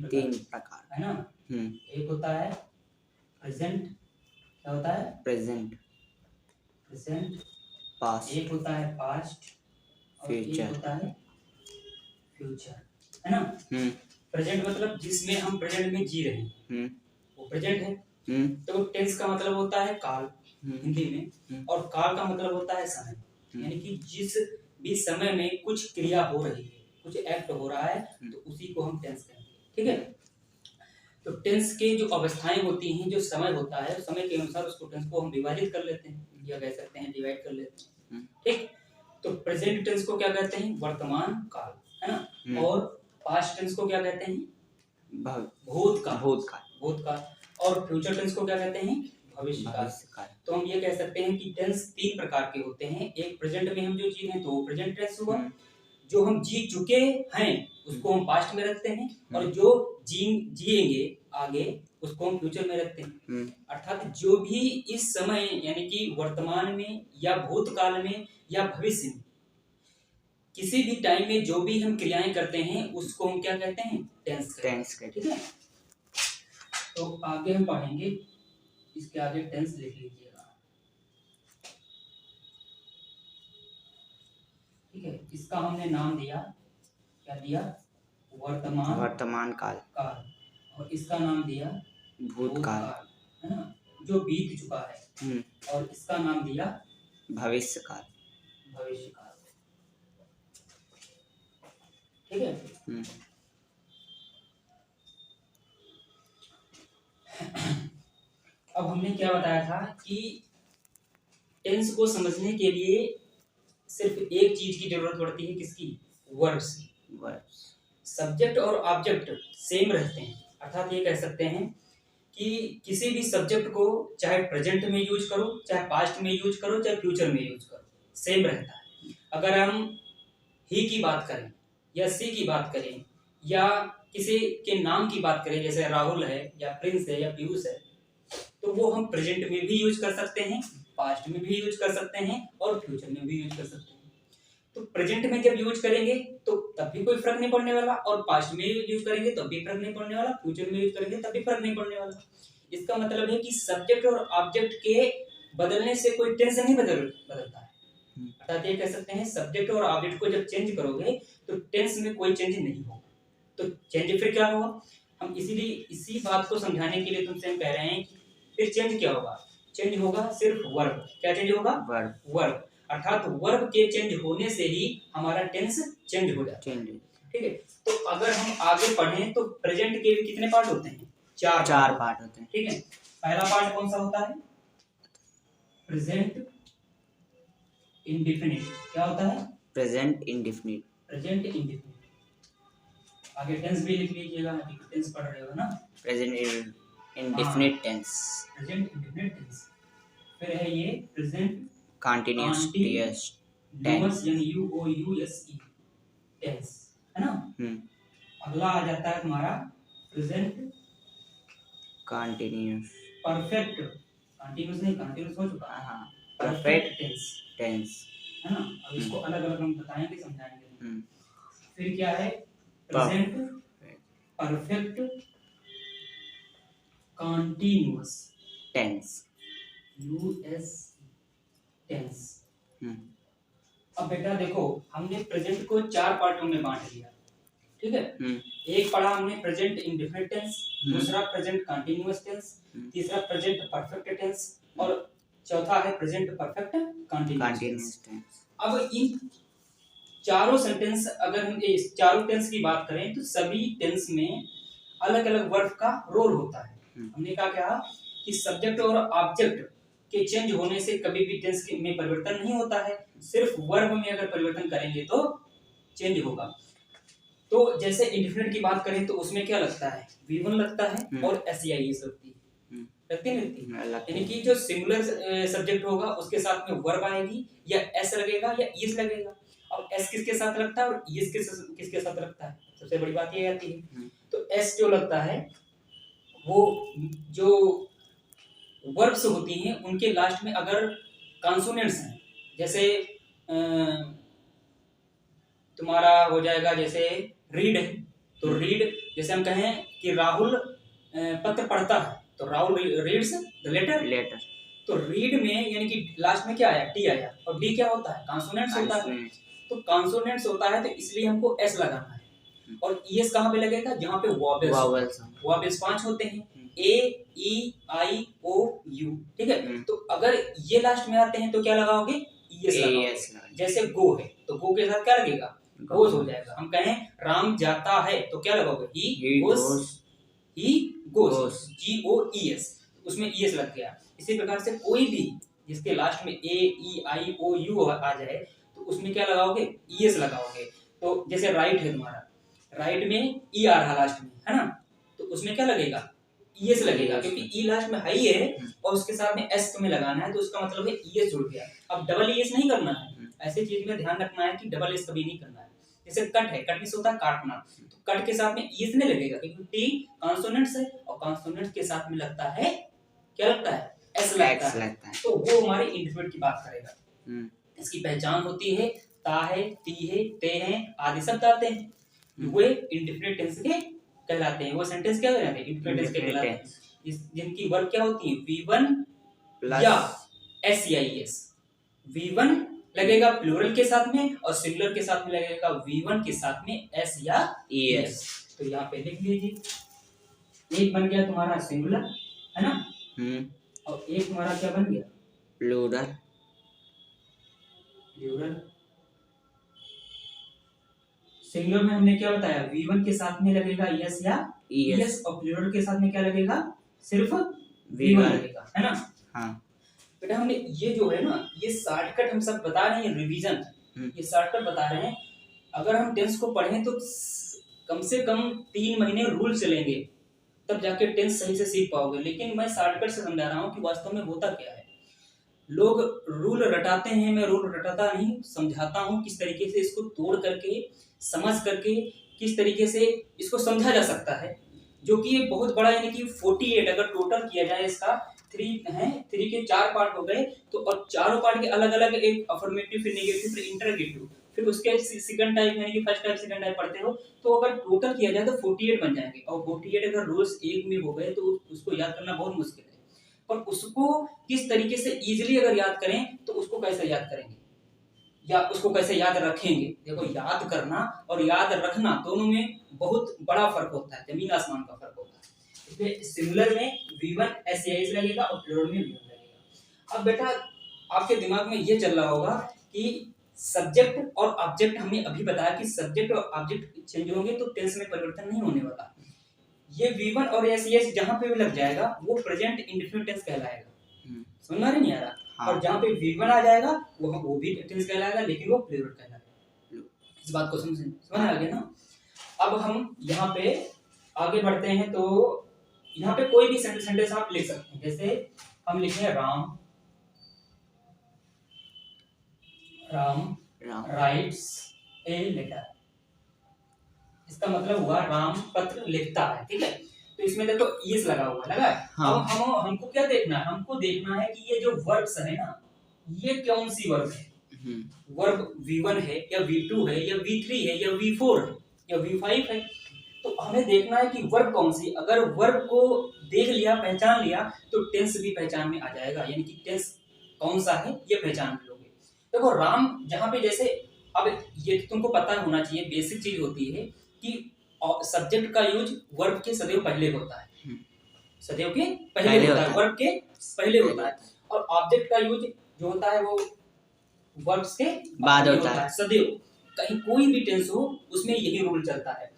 तीन प्रकार है ना। एक होता है प्रेजेंट, क्या होता है प्रेजेंट, पास्ट, एक होता है पास्ट और एक फ्यूचर, होता है फ्यूचर, है ना। प्रेजेंट मतलब जिसमें हम प्रेजेंट में जी रहे हैं वो प्रेजेंट है। तो टेंस का मतलब होता है काल हिंदी में, और काल का मतलब होता है समय, यानी कि जिस भी समय में कुछ क्रिया हो रही है, कुछ एक्ट हो रहा है, तो उसी को हम टेंस कहेंगे। ठीक है। तो टेंस के जो अवस्थाएं होती हैं, जो समय होता है, समय के अनुसार उसको टेंस को हम विभाजित कर लेते हैं, या कह सकते हैं डिवाइड कर लेते हैं। ठीक। तो प्रेजेंट टेंस को क्या कहते हैं? वर्तमान काल, है ना। और पास्ट टेंस को क्या कहते हैं? भूतकाल। और फ्यूचर टेंस को क्या कहते हैं? भविष्यकाल। तो हम ये कह सकते हैं कि टेंस तीन प्रकार के होते हैं। एक प्रेजेंट में हम जो जी रहे हैं तो वो प्रेजेंट टेंस हुआ, जो हम जी चुके हैं उसको हम पास्ट में रखते हैं, और जो जिएंगे आगे उसको हम फ्यूचर में रखते हैं। अर्थात जो भी इस समय यानी कि वर्तमान में या भूतकाल में या भविष्य में किसी भी टाइम में जो भी हम क्रियाएं करते हैं उसको हम क्या कहते हैं? टेंस कहते हैं। ठीक है। तो आगे हम पढ़ेंगे, इसके आगे टेंस लिख लीजिएगा। ठीक है। इसका हमने नाम दिया, क्या दिया? वर्तमान काल। और इसका नाम दिया भूतकाल, है ना, जो बीत चुका है। और इसका नाम दिया भविष्यकाल। ठीक है। अब हमने क्या बताया था कि टेंस को समझने के लिए सिर्फ एक चीज की जरूरत पड़ती है, किसकी? वर्ब्स की। सब्जेक्ट और ऑब्जेक्ट सेम रहते हैं, अर्थात ये कह सकते हैं कि किसी भी सब्जेक्ट को चाहे प्रेजेंट में यूज करो, चाहे पास्ट में यूज करो, चाहे फ्यूचर में यूज करो, सेम रहता है। अगर हम ही की बात करें या सी की बात करें या किसी के नाम की बात करें, जैसे राहुल है या प्रिंस है या पीयूष है, तो वो हम प्रेजेंट में भी यूज कर सकते हैं, पास्ट में भी यूज कर सकते हैं और फ्यूचर में भी यूज कर सकते हैं। तो प्रेजेंट में जब यूज करेंगे तो तब भी कोई फर्क नहीं पड़ने वाला, और पास्ट में यूज करेंगे तब भी फर्क नहीं पड़ने वाला, फ्यूचर में यूज करेंगे तब भी फर्क नहीं पड़ने वाला। इसका मतलब है कि सब्जेक्ट और ऑब्जेक्ट के बदलने से कोई टेंस नहीं बदलता है। अर्थात ये कह सकते हैं सब्जेक्ट और ऑब्जेक्ट को जब चेंज करोगे तो टेंस में कोई चेंज नहीं होगा। तो चेंज फिर क्या होगा? हम इसीलिए इसी बात को समझाने के लिए तुमसे हम कह रहे हैं कि फिर चेंज क्या होगा? चेंज होगा सिर्फ वर्ब। क्या चेंज होगा? वर्ब। अर्थात वर्ब के चेंज होने से ही हमारा टेंस चेंज हो जाता है। ठीक है। तो अगर हम आगे पढ़ें तो प्रेजेंट के कितने पार्ट होते हैं? चार पार्ट होते हैं। ठीक है। पहला पार्ट कौन सा होता है? Present indefinite. क्या होता है? Present indefinite. आगे टेंस भी लिख लीजिएगा, टेंस पढ़ रहे हो ना। Present indefinite tense. फिर है ये प्रेजेंट कंटीन्यूअस टेंस, यानी UOUSE टेंस, है ना। अगला आ जाता है तुम्हारा प्रेजेंट कंटीन्यूअस परफेक्ट। कंटीन्यूअस हो चुका है। परफेक्ट टेंस, है ना। अब इसको अलग अलग हम बताएंगे, समझाएंगे। फिर क्या है? Present perfect continuous tense, US tense. अब बेटा देखो, हमने प्रेजेंट को चार पार्टों में बांट दिया। ठीक है। एक पढ़ा हमने प्रेजेंट इंडेफिनिट टेंस, दूसरा प्रेजेंट कंटीन्यूअस टेंस, तीसरा प्रेजेंट परफेक्ट टेंस, और चौथा है प्रेजेंट परफेक्ट कंटीन्यूअस टेंस। अब इन चारों सेंटेंस, अगर हम इस चारों टेंस की बात करें तो सभी टेंस में अलग अलग वर्ब का रोल होता है। हमने कहा कि सब्जेक्ट और ऑब्जेक्ट के चेंज होने से कभी भी टेंस में परिवर्तन नहीं होता है, सिर्फ वर्ब में अगर परिवर्तन करेंगे तो चेंज होगा। तो जैसे इंडेफिनिट की बात करें तो उसमें क्या लगता है? V1 लगता है और SEIS लगती है। लगती नहीं? यानी कि जो सिंगुलर सब्जेक्ट होगा उसके साथ में वर्ब आएगी, या S लगेगा या इस लगेगा। अब S किसके साथ लगता है और इस किसके साथ लगता है? सबसे बड़ी बात ये आती है। तो S जो लगता है वो जो वर्ब्स होती हैं उनके लास्ट में अगर कॉन्सोनेंट्स हैं, जैसे तुम्हारा हो जाएगा जैसे रीड है, तो रीड, जैसे हम कहें कि राहुल पत्र पढ़ता है, तो Rahul reads the letter. Letter. तो रीड में यानी कि लास्ट में क्या आया, टी आया, और डी क्या होता है, कॉन्सोनेंट्स होता है। तो कॉन्सोनेंट्स होता है तो इसलिए हमको एस लगाना है। और ईएस कहाँ पे लगेगा, जहाँ पे वॉवेल्स। वॉवेल्स 5 होते हैं, ए ई आई ओ यू, ठीक है। तो अगर ये लास्ट में आते हैं तो क्या लगाओगे, ईएस लगाओगे। जैसे गो है तो गो के साथ क्या लगेगा, गोज हो जाएगा। हम कहें राम जाता है तो क्या लगाओगे, he goes, G O E S, उसमें ईएस लग गया। इसी प्रकार से कोई भी जिसके लास्ट में ए ई आई ओ यू आ जाए तो उसमें क्या लगाओगे, ईएस लगाओगे। तो जैसे राइट है तुम्हारा, राइट में ई आ रहा लास्ट में, है ना, तो उसमें क्या लगेगा, ईएस लगेगा, क्योंकि ई लास्ट में हाई है और उसके साथ में एस तुम्हें लगाना है, तो उसका मतलब है ईएस जुड़ गया। अब डबल ईएस नहीं करना है, ऐसे चीज में ध्यान रखना है कि डबल एस कभी नहीं करना है। जैसे कट है, कट होता है काटना, तो कट के साथ में ईएस नहीं लगेगा, क्योंकि टी कॉन्सोनेंट्स है और कॉन्सोनेंट्स के साथ में लगता है, क्या लगता है, एस लगता है। तो वो हमारे इंडिफिनिट की बात करेगा। इसकी पहचान होती है, ता है, ती है, ते हैं, आदि शब्द आते हैं, वो इंडिफिनिट टेंस के कहलाते हैं। वो सेंटेंस क्या कहलाते हैं, इंडिफिनिट टेंस के कहलाते हैं। जिनकी वर्ब क्या होती है, V1 या SEIS। V1 लगेगा प्लूरल के साथ में और सिंगुलर के साथ में लगेगा V1 के साथ में S या ES। तो यहाँ पे लिख लीजिए, एक बन गया तुम्हारा सिंगुलर, है ना, और एक तुम्हारा क्या बन गया, प्लूरल। सिंगुलर में हमने क्या बताया, V1 के साथ में लगेगा ES या ES, और प्लूरल के साथ में क्या लगेगा, सिर्फ V1 लगेगा, है ना। हाँ बेटा हमने ये जो है ना, ये शॉर्टकट हम सब बता रहे हैं, रिवीजन, ये शॉर्टकट बता रहे हैं। अगर हम टेंस को पढ़ें तो कम से कम 3 महीने रूल चलेंगे, तब जाके टेंस सही से सीख पाओगे। लेकिन मैं शॉर्टकट से समझा रहा हूँ कि वास्तव में होता क्या है। लोग रूल रटाते हैं, मैं रूल रटाता नहीं, समझाता हूँ किस तरीके से इसको तोड़ करके, समझ करके किस तरीके से इसको समझा जा सकता है। जो कि ये बहुत बड़ा, यानी कि 48 अगर टोटल किया जाए इसका, 3 के 4 पार्ट हो गए, तो और चारों पार्ट के अलग अलग, एक अफर्मेटिव, फिर नेगेटिव, फिर इंटरोगेटिव, फिर उसके सेकंड टाइप, यानी कि फर्स्ट टाइप सेकंड टाइप पढ़ते हो, तो अगर टोटल किया जाए तो 48 बन जाएंगे। और 48 अगर रोज एक में हो गए तो उसको याद करना बहुत मुश्किल है। पर उसको किस तरीके से इजीली अगर याद करें तो उसको कैसे याद करेंगे या उसको कैसे याद रखेंगे। देखो, याद करना और याद रखना दोनों में बहुत बड़ा फर्क होता है, जमीन आसमान का फर्क होता है। इसलिए सिंगुलर में V1 SEIS लगेगा और प्लूरल में V1 लगेगा। अब बेटा आपके दिमाग में ये चल रहा होगा कि सब्जेक्ट और ऑब्जेक्ट, हमने अभी बताया कि सब्जेक्ट और ऑब्जेक्ट चेंज होंगे तो टेंस में परिवर्तन नहीं होने वाला। ये V1 और SES जहां पे भी लग जाएगा वो प्रेजेंट इंडेफिनिट टेंस कहलाएगा। समझ में नहीं आ रहा? हाँ। और जहां पे V1 आ जाएगा वो भी टेंस कहलाएगा, लेकिन वो प्लूरल कहलाएगा। इस बात को समझ आ गया ना। अब हम यहाँ पे आगे बढ़ते हैं, तो यहाँ पे कोई भी सेंटेंस आप लिख सकते हैं। जैसे हम लिखें राम राइट्स ए लेटर, इसका मतलब हुआ राम पत्र लिखता है, ठीक है। तो इसमें देखो ईएस लगा हुआ लगा है। हाँ। अब हमको क्या देखना है, हमको देखना है कि ये जो वर्ब्स है ना, ये कौन सी वर्ब है। वर्ब V1 है या V2 है या V3 है या V4 है या V5 है। तो हमें देखना है कि वर्ब कौन सी। अगर वर्ब को देख लिया, पहचान लिया, तो टेंस भी पहचान में आ जाएगा, यानी कि टेंस कौन सा है ये पहचान लोगे। देखो राम जहां पे, जैसे अब ये तुमको पता होना चाहिए, बेसिक चीज होती है कि सब्जेक्ट का यूज वर्ब के सदैव पहले होता है, सदैव के पहले होता है, वर्ब के पहले होता है। और ऑब्जेक्ट का यूज जो होता है वो वर्ब्स के बाद होता है सदैव। कहीं कोई भी टेंस हो उसमें यही रूल चलता है।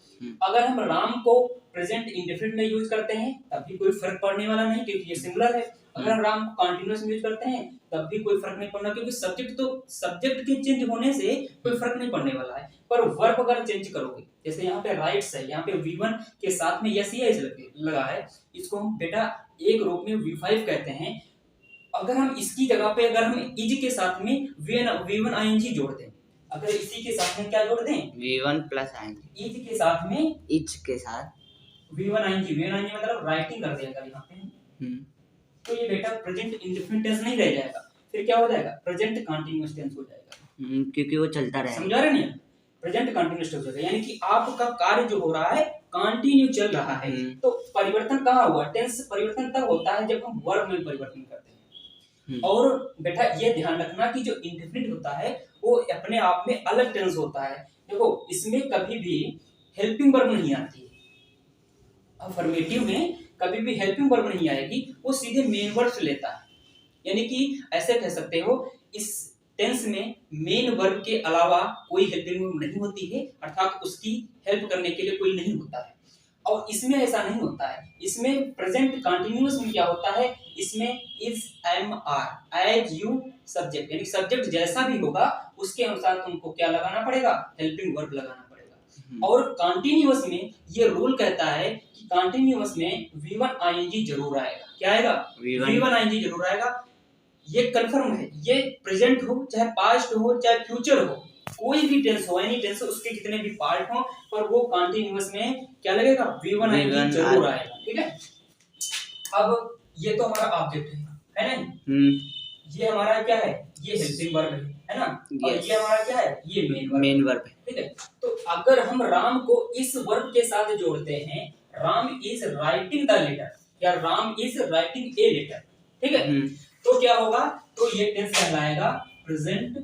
अगर हम राम को प्रेजेंट इंडेफिनिट में यूज करते हैं तब भी कोई फर्क पड़ने वाला नहीं, क्योंकि ये सिंगुलर है। अगर हम राम को कंटीन्यूअस में यूज करते हैं तब भी कोई फर्क नहीं पड़ना, क्योंकि सब्जेक्ट के चेंज होने से कोई फर्क नहीं पड़ने वाला है। पर वर्ब अगर चेंज करोगे, जैसे यहाँ पे राइट्स है, यहाँ पे V1 के साथ में SEIS लगा है, इसको हम बेटा एक रूप में V5 कहते हैं। अगर हम इसकी जगह पे अगर हम इज के साथ में V1 ING जोड़ दें, अगर इसी के साथ में क्या जोड़ दें, V1 प्लस ING, इज के साथ में, इज के साथ V1 ING मतलब राइटिंग कर दिया यहाँ पे, तो ये बेटा प्रेजेंट इंडेफिनिट टेंस नहीं रह जाएगा, फिर क्या हो जाएगा, प्रेजेंट कंटीन्यूअस टेंस हो जाएगा, क्योंकि वो चलता रहेगा। समझा रहे नहीं? प्रेजेंट कंटिन्यूअस टेंस हो जाएगा, यानी कि आपका कार्य जो हो रहा है कंटिन्यू चल रहा है। तो परिवर्तन कहाँ हुआ? टेंस परिवर्तन तब होता है जब हम वर्ब में परिवर्तन करते हैं। और बेटा ये ध्यान रखना कि जो इंडेफिनिट होता है वो अपने आप में अलग टेंस होता है। देखो इसमें कभी भी हेल्पिंग वर्ब नहीं आती है, अफर्मेटिव में कभी भी हेल्पिंग वर्ब नहीं आएगी, वो सीधे मेन वर्ब से लेता है। यानी कि ऐसे कह सकते हो इस टेंस में मेन वर्ब के अलावा कोई हेल्पिंग वर्ब नहीं होती है, अर्थात उसकी हेल्प करने के लिए कोई नहीं होता है। और इसमें ऐसा नहीं होता है, इसमें प्रेजेंट कंटिन्यूअस में क्या होता है, इसमें is am are as you subject, यानी सब्जेक्ट जैसा भी होगा उसके अनुसार तुमको क्या लगाना पड़ेगा, हेल्पिंग वर्ब लगाना पड़ेगा। और कंटिन्यूअस में ये रूल कहता है कि कंटिन्यूअस में V1 ing जरूर आएगा। क्या आएगा? V1 ing जरूर आएगा। ये कंफर्म है, ये प्रेजेंट हो चाहे पास्ट हो चाहे फ्यूचर हो, कोई भी टेंस हो, एनी टेंस हो, उसके कितने भी पार्ट हो, पर वो कंटिन्यूअस में क्या लगेगा, V1 ing जरूर आएगा। ठीक है, अब ये तो हमारा ऑब्जेक्ट है ना, ये हमारा क्या है, ये हेल्पिंग वर्ब है ना, और ये हमारा क्या है, ये मेन वर्ब है। ठीक है, तो अगर हम राम को इस वर्ब के साथ जोड़ते हैं, Ram is writing the letter या Ram is writing a letter, ठीक है, तो क्या होगा, तो ये टेंस कहलाएगा प्रेजेंट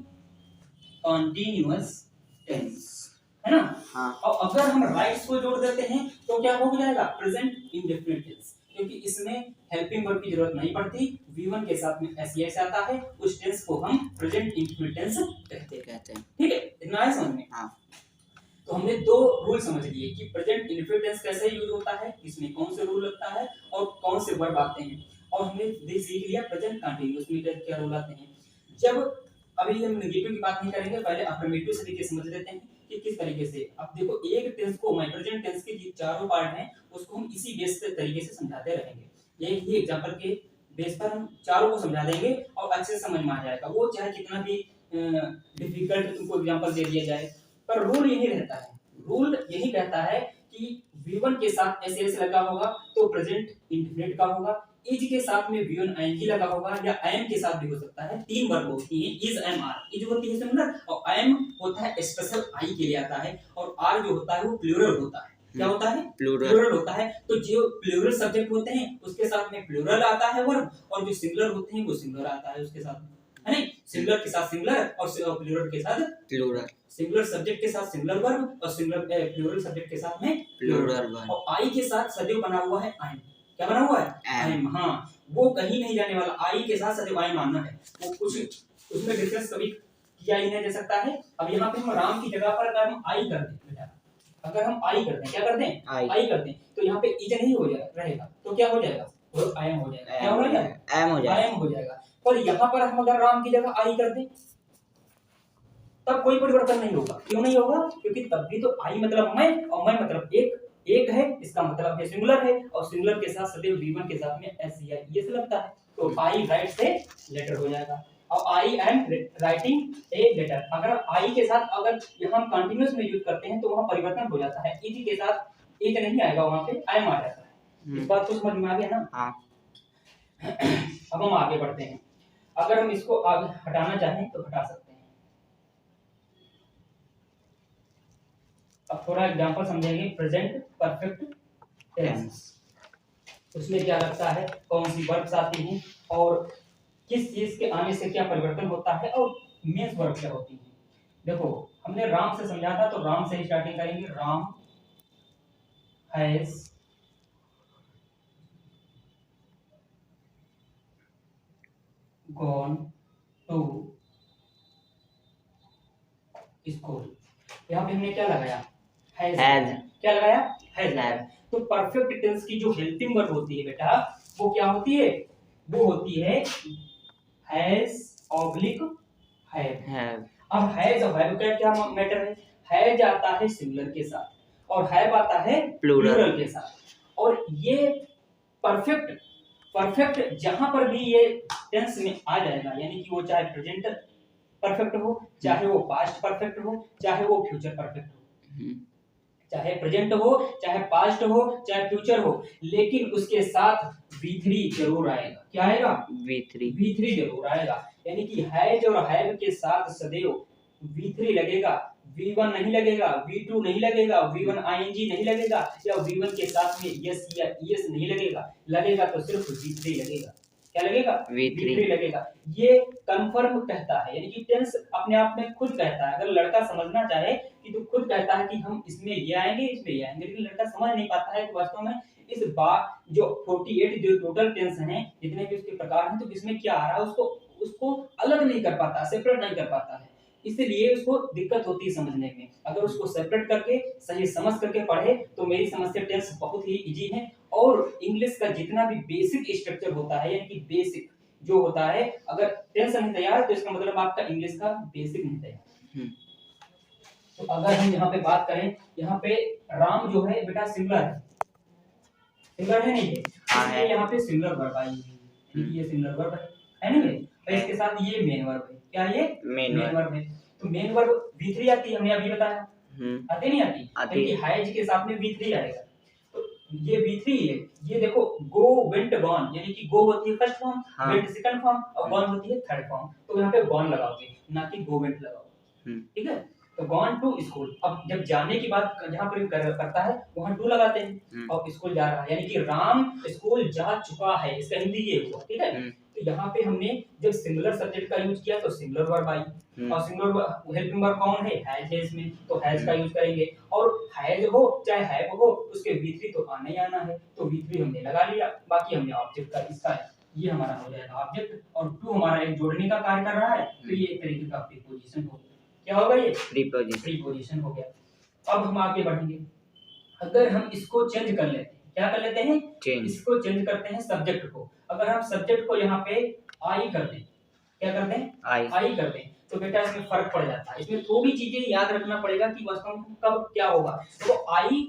कंटीन्यूअस टेंस, है ना। हाँ। और अगर हम राइट्स को जोड़ देते हैं तो क्या हो जाएगा, प्रेजेंट इंडेफिनिट टेंस, क्योंकि इसमें हेल्पिंग वर्ब की जरूरत नहीं पड़ती, V1 के साथ में एस आता है, उस टेंस को हम प्रेजेंट इंडेफिनिट टेंस कहते हैं। ठीक है, इतना है समझ में। हाँ। तो हमने दो रूल समझ लिए कि प्रेजेंट इंडेफिनिट टेंस कैसे यूज होता है, इसमें कौन से रूल लगता है और कौन से वर्ब आते हैं, और हमने सीख लिया प्रेजेंट कंटीन्यूअस में क्या रूल आते हैं। जब अभी हम नेगेटिव की बात नहीं करेंगे, पहले अफर्मेटिव से तरीके समझ लेते हैं कि किस तरीके से। अब देखो एक टेंस को, प्रेजेंट टेंस के जो चारों पार्ट हैं उसको हम इसी बेस से तरीके से समझाते रहेंगे। एक ही एग्जांपल के बेस पर हम चारों को समझा देंगे और अच्छे से समझ में आ जाएगा, वो चाहे कितना भी डिफिकल्ट तुमको एग्जांपल दे दिया जाए, पर रूल यही रहता है, रूल यही कहता है कि V1 के साथ एस लगा होगा तो प्रेजेंट इंडेफिनिट का होगा, इज के साथ में V1 ing लगा होगा, या am के साथ भी हो सकता है। तीन वर्ब होती है, इज एम आर, इज होती है सिंगुलर और am होता है स्पेशल आई के लिए आता है, और आर जो होता है वो प्लूरल होता है। क्या होता है, प्लूरल होता है। तो जो प्लूरल सब्जेक्ट होते हैं उसके साथ में प्लूरल आता है वर्ब, और जो सिंगुलर होते हैं वो सिंगुलर आता है उसके साथ, है नहीं, सिंगुलर के साथ सिंगुलर और प्लूरल के साथ प्लूरल, सिंगुलर सब्जेक्ट के साथ सिंगुलर वर्ब और सिंगुलर प्लूरल सब्जेक्ट के साथ में प्लूरल वर्ब। और आई के साथ सदैव बना हुआ है आइम, क्या बना हुआ है, आइम। हाँ, वो कहीं नहीं जाने वाला, आई के साथ सदैव आइम आना है, वो कुछ उसमें डिफरेंस कभी किया ही नहीं जा सकता है। अब यहाँ पे हम राम की जगह पर अगर हम आई कर दें, अगर हम आई करते हैं, क्या करते हैं, आई करते हैं, तो यहाँ पे इज नहीं हो जाएगा, रहेगा, तो क्या हो जाएगा, वो आयम हो जाएगा। क्या हो जाएगा, आयम हो जाएगा, आयम हो जाएगा। पर यहाँ पर हम अगर राम की जगह आई कर दें तब कोई परिवर्तन नहीं होगा। क्यों नहीं होगा, क्योंकि तब भी तो आई मतलब मैं और मैं मतलब एक है, इसका मतलब है सिंगुलर है, और सिंगुलर के साथ सदैव V1 के साथ में एस या ईएस लगता है, तो आई राइट से लेटर हो जाएगा। और I am writing a letter, अगर आई के साथ अगर यहाँ हम कंटीन्यूअस में यूज करते हैं तो वहां परिवर्तन हो जाता है, इज के साथ इज नहीं आएगा, वहां पे आई एम आ जाता है। इस बात को समझ में आ गया ना। हाँ। अब हम आगे बढ़ते हैं, अगर हम इसको आगे हटाना चाहें तो हटा सकते हैं। अब थोड़ा एग्जांपल समझेंगे, प्रेजेंट परफेक्ट टेंस, उसमें क्या लगता है, कौन सी वर्ब्स आती हैं और किस चीज के आने से क्या परिवर्तन होता है, और मेंस वर्ब क्या होती है। देखो हमने राम से समझा था, तो राम से ही स्टार्टिंग करेंगे। Ram has gone to school, यहाँ पे हमने क्या लगाया, हैज, क्या लगाया, हैज। तो परफेक्ट टेंस की जो हेल्पिंग वर्ब होती है बेटा, वो क्या होती है, वो होती है हैज ऑब्लिक हैव। अब हैज और हैव का क्या मैटर है, हैज आता है सिंगुलर के साथ और हैव आता है प्लूरल के साथ, और ये परफेक्ट जहां पर भी ये टेंस में आ जाएगा, यानी कि वो चाहे प्रेजेंट परफेक्ट हो, चाहे वो पास्ट परफेक्ट हो, चाहे वो फ्यूचर परफेक्ट हो, चाहे प्रेजेंट हो, चाहे पास्ट हो, चाहे फ्यूचर हो, लेकिन उसके साथ V3 जरूर आएगा। क्या आएगा, V3 जरूर आएगा, यानी कि हैज और हैव के साथ सदैव V3 लगेगा। V1 नहीं लगेगा, V2 नहीं लगेगा, V1 ing नहीं लगेगा, या V1 के साथ में yes या es नहीं लगेगा। लगेगा तो सिर्फ V3 लगेगा। क्या लगेगा? V3 लगेगा। ये कंफर्म कहता है, यानी कि टेंस अपने आप में खुद कहता है। अगर लड़का समझना चाहे कि तो खुद कहता है कि हम इसमें ये आएंगे, इसमें ये आएंगे, लेकिन लड़का समझ नहीं पाता है कि वास्तव में इस बात जो 48 जो टोटल टेंस हैं, जितने भी उसके प्रकार हैं, तो इसमें क्या आ रहा है उसको अलग नहीं कर पाता, सेपरेट नहीं कर पाता है। इसलिए उसको दिक्कत होती है समझने में। अगर उसको सेपरेट करके सही समझ करके पढ़े तो मेरी समझ से टेंस बहुत ही इजी है। और इंग्लिश का जितना भी बेसिक स्ट्रक्चर होता है, यानी कि बेसिक जो होता है, अगर टेंस नहीं तैयार तो इसका मतलब आपका इंग्लिश का बेसिक नहीं तैयार। तो अगर हम यहाँ पे बात करें, यहाँ पे राम जो है बेटा सिंगुलर है, सिंगुलर है नहीं है, यहाँ पे सिंगुलर वर्ब आई है, ये सिंगुलर वर्ब है नहीं है, और इसके साथ ये मेन वर्ब है। क्या ये मेन वर्ब है? तो मेन वर्ब V3 आती है, हमने अभी बताया। आती नहीं आती? क्योंकि हैज के साथ में V3 आएगा। तो ये V3 है। ये देखो गो वेंट गॉन, यानी कि गो होती है first form, went second form, और गॉन होती है थर्ड फॉर्म। तो यहाँ पे गॉन लगाओगे, ना कि गो वेंट लगाओगे। ठीक है? तो गॉन टू स्कूल, अब जब जाने की बात जहाँ पर करता है वहां टू लगाते हैं, और स्कूल जा रहा है, यानी कि राम स्कूल जा चुका है, इसका हिंदी ये हुआ। ठीक है? तो यहाँ पे हमने जब सिंगुलर सब्जेक्ट का यूज किया तो सिंगुलर वर्ब आई, और सिंगुलर हेल्पिंग वर्ब कौन है? हैज है इसमें, तो हैज का यूज करेंगे। और हैज हो चाहे हैव हो, उसके V3 तो आना ही आना है, तो V3 हमने लगा लिया। बाकी हमने ऑब्जेक्ट का इसका ये हमारा हो जाएगा ऑब्जेक्ट, और टू हमारा एक जोड़ने का कार्य कर रहा है, तो ये एक तरीके का प्रीपोजिशन हो गया। क्या होगा ये? प्रीपोजिशन हो गया। अब हम आगे बढ़ेंगे। अगर हम इसको चेंज कर लेते हैं, क्या कर लेते हैं? इसको चेंज करते हैं सब्जेक्ट को। अगर हम सब्जेक्ट को यहाँ पे आई कर दें, क्या कर दें? आई कर दें, तो बेटा इसमें फर्क पड़ जाता है। इसमें थोड़ी चीजें याद रखना पड़ेगा कि वास्तव में कब क्या होगा। तो आई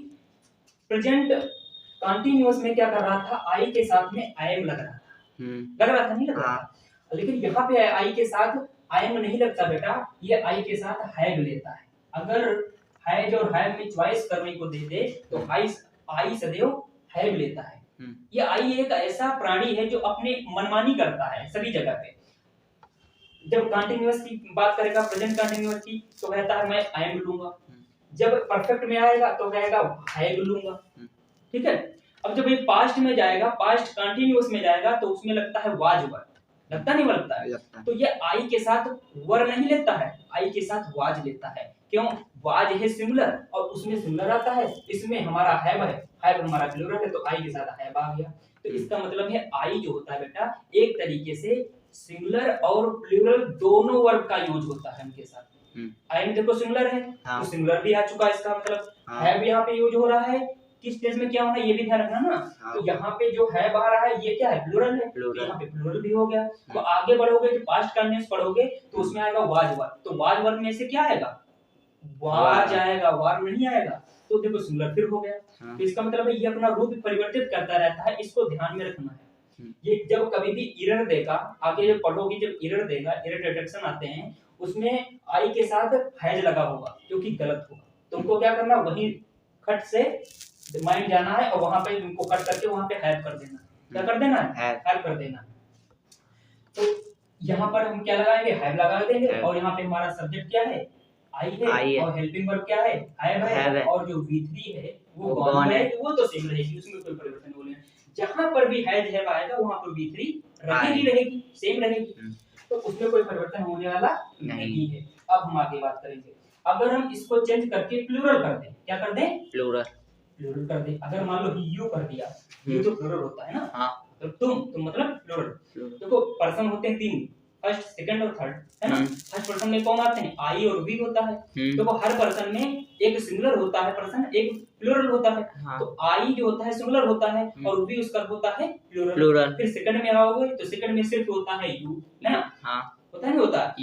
प्रेजेंट कंटीन्यूअस में क्या कर रहा था? आई के साथ में आई एम लग रहा था, लग रहा था नहीं लग रहा था? लेकिन यहाँ पे आई के साथ आई एम नहीं लगता बेटा, ये आई के साथ हैव लेता है। अगर हैज और हैव में चॉइस करने को दे दे तो आई सदैव हैव लेता है। ये आई एक ऐसा प्राणी है जो अपने मनमानी करता है सभी जगह पे। जब कंटीन्यूअस की बात करेगा, प्रेजेंट कंटीन्यूअस की, तो कहता है मैं आई एम लूंगा। जब परफेक्ट में आएगा तो कहेगा हैव लूंगा। ठीक है? अब जब ये पास्ट में जाएगा, पास्ट कंटीन्यूअस में जाएगा, तो उसमें लगता है वाज वर, लगता नहीं लगता है? तो ये आई के साथ वर नहीं लेता है, आई के साथ वाज लेता है। क्यों? वाज है सिंगुलर और उसमें सिंगुलर आता है, इसमें हमारा हैव है, हैव हमारा प्लूरल है, तो आई के साथ हैव आ गया। तो इसका मतलब है आई जो होता है बेटा, एक तरीके से सिंगुलर और प्लूरल दोनों वर्ब का यूज होता है उनके साथ। आई में देखो सिंगुलर है, तो सिंगुलर भी आ चुका है, इसका मतलब हैव यहाँ पे यूज हो रहा है। किस केस में क्या होना ये भी ध्यान रखना ना। तो यहाँ पे जो है आ रहा है ये क्या है? प्लूरल है, तो यहाँ पे प्लूरल भी हो गया। तो आगे बढ़ोगे जो पास्ट कंटीन्यूअस पढ़ोगे तो उसमें आएगा वाज वर, तो वाज वर में से क्या आएगा? वाज आएगा, वार नहीं आएगा। तो देखो सिंगुलर फिर हो गया। तो इसका मतलब है ये अपना रूप परिवर्तित करता रहता है, इसको ध्यान में रखना है। ये जब कभी भी एरर देगा, आगे जब पढ़ोगे, जब एरर देगा, एरर डिटेक्शन आते हैं, उसमें आई के साथ हैज लगा होगा जो कि गलत होगा। तुमको क्या करना, वही खट से माइंड जाना है और वहां पे उनको कट करके वहां पे हैव कर देना। क्या कर देना है? हैव कर देना। तो यहाँ पर हम क्या लगाएंगे? हैव लगा देंगे, और यहाँ पे हमारा सब्जेक्ट क्या है? आई है, और हेल्पिंग वर्ब क्या है? हैव है, और जो V3 है वो गॉन है, वो तो सेम रहेगी, उसमें कोई परिवर्तन नहीं होगा। जहां पर भी हैज हैव आएगा वहां पर V3 रहेगी, सेम रहेगी, तो उसमें कोई परिवर्तन होने वाला नहीं है। अब हम आगे बात करेंगे। अगर हम इसको चेंज करके प्लूरल कर दें, क्या कर दें? प्लूरल कर दें। अगर मान लो यू कर दिया, ये तो प्लूरल होता है ना, तो तुम मतलब प्लूरल। देखो पर्सन होते हैं तीन, फर्स्ट सेकंड और थर्ड, है ना? फर्स्ट पर्सन में कौन आते हैं? आई और वी होता है। तो वो हर पर्सन में एक सिंगुलर होता है पर्सन, एक प्लूरल होता है। तो आई जो होता है सिंगुलर होता है, और वी उसका होता है प्लूरल। फिर सेकंड में आओगे तो सेकंड में सिर्फ होता है यू, है ना? होता नहीं होता? तो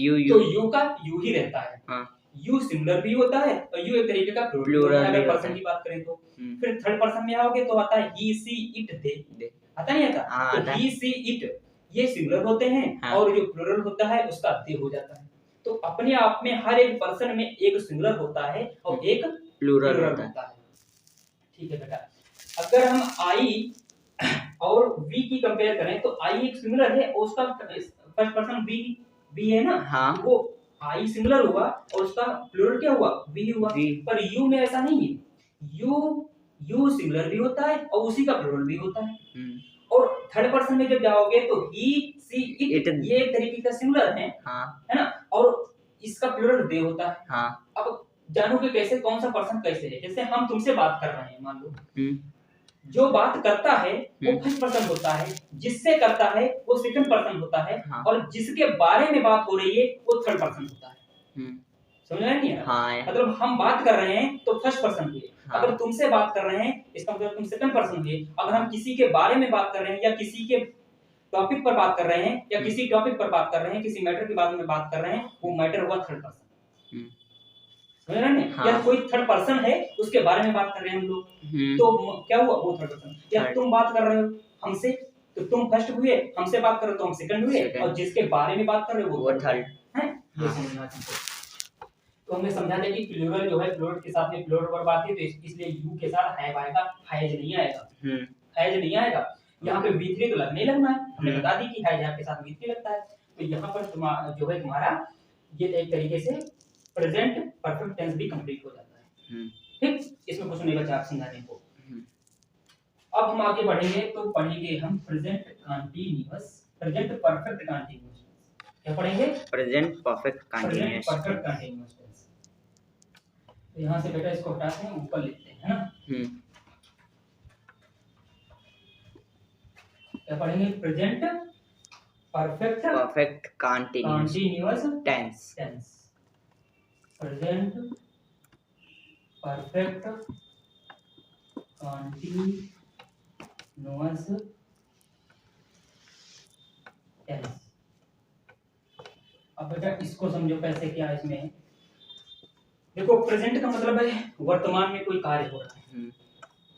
यू का यू ही रहता है। यू सिंगुलर भी होता है और यू एक तरीके का प्लूरल है अगर पर्सन की बात करें तो। फिर थर्ड पर्सन में आओगे तो आता है ही सी इट दे, आता नहीं आता? तो ही सी इट ये सिंगुलर होते हैं, और जो प्लूरल होता है उसका दे हो जाता है। तो अपने आप में हर एक पर्सन में एक सिंगुलर होता है और एक प्लूरल होता है। ठीक है बेटा, अगर हम आई और वी की कंपेयर करें तो आई एक सिंगुलर है और उसका फर्स्ट पर्सन वी है ना, वो आई सिंगुलर हुआ और उसका प्लूरल क्या हुआ, वी हुआ। वी। पर यू में ऐसा नहीं है, यू सिंगुलर भी होता है और उसी का प्लूरल भी होता है। और थर्ड पर्सन में जब जाओगे तो ही, सी, इट, ये एक तरीके का सिंगुलर है, है ना, और इसका प्लूरल दे होता है। अब जानोगे कैसे कौन सा पर्सन कैसे है। जैसे हम तुमसे बात कर रहे हैं, मान लो जो बात करता है वो फर्स्ट पर्सन होता है, जिससे करता है वो सेकंड पर्सन होता है, और जिसके बारे में बात हो रही है वो थर्ड पर्सन होता है। समझ रहे नहीं है? मतलब हम बात कर रहे हैं तो फर्स्ट पर्सन हुए, अगर तुमसे बात कर रहे हैं इसका मतलब तुम सेकंड पर्सन हुए, अगर हम किसी के बारे में बात कर रहे हैं या किसी के टॉपिक पर बात कर रहे हैं या किसी टॉपिक पर बात कर रहे हैं, किसी मैटर के बारे में बात कर रहे हैं, वो मैटर हुआ थर्ड पर्सन। समझ रहे हैं? या कोई थर्ड पर्सन है उसके बारे में बात कर रहे हैं हम लोग, तो क्या हुआ, वो थर्ड पर्सन। या तुम बात कर रहे हो हमसे तो तुम फर्स्ट हुए, हमसे बात कर रहे हो तो हम सेकंड हुए, और जिसके बारे में बात कर रहे हो वो थर्ड है। ये समझना चाहिए। तो हमने समझा दिया कि प्लूरल जो है प्लूरल के साथ में प्लूरल वर्ब आती है, तो इसलिए यू के साथ हैव आएगा, हैज नहीं आएगा। हैज नहीं आएगा। यहाँ पे V3 तो लगने ही लगना है, हमने बता दी कि हैज के साथ V3 लगता है। तो यहाँ पर जो है तुम्हारा ये एक तरीके से प्रेजेंट परफेक्ट टेंस भी कंप्लीट हो जाता है। ठीक, इसमें कुछ नहीं बचा आप समझाने को। अब हम आगे बढ़ेंगे तो पढ़ेंगे हम present continuous, present perfect continuous. क्या पढ़ेंगे? Present perfect continuous. Perfect continuous tense. तो यहाँ से बेटा इसको हटाते हैं, ऊपर लिखते हैं, है ना। क्या पढ़ेंगे? Present perfect continuous tense. Present perfect continuous tense. अब बेटा इसको समझो कैसे, क्या इसमें है। देखो प्रेजेंट का मतलब है वर्तमान में कोई कार्य हो रहा है,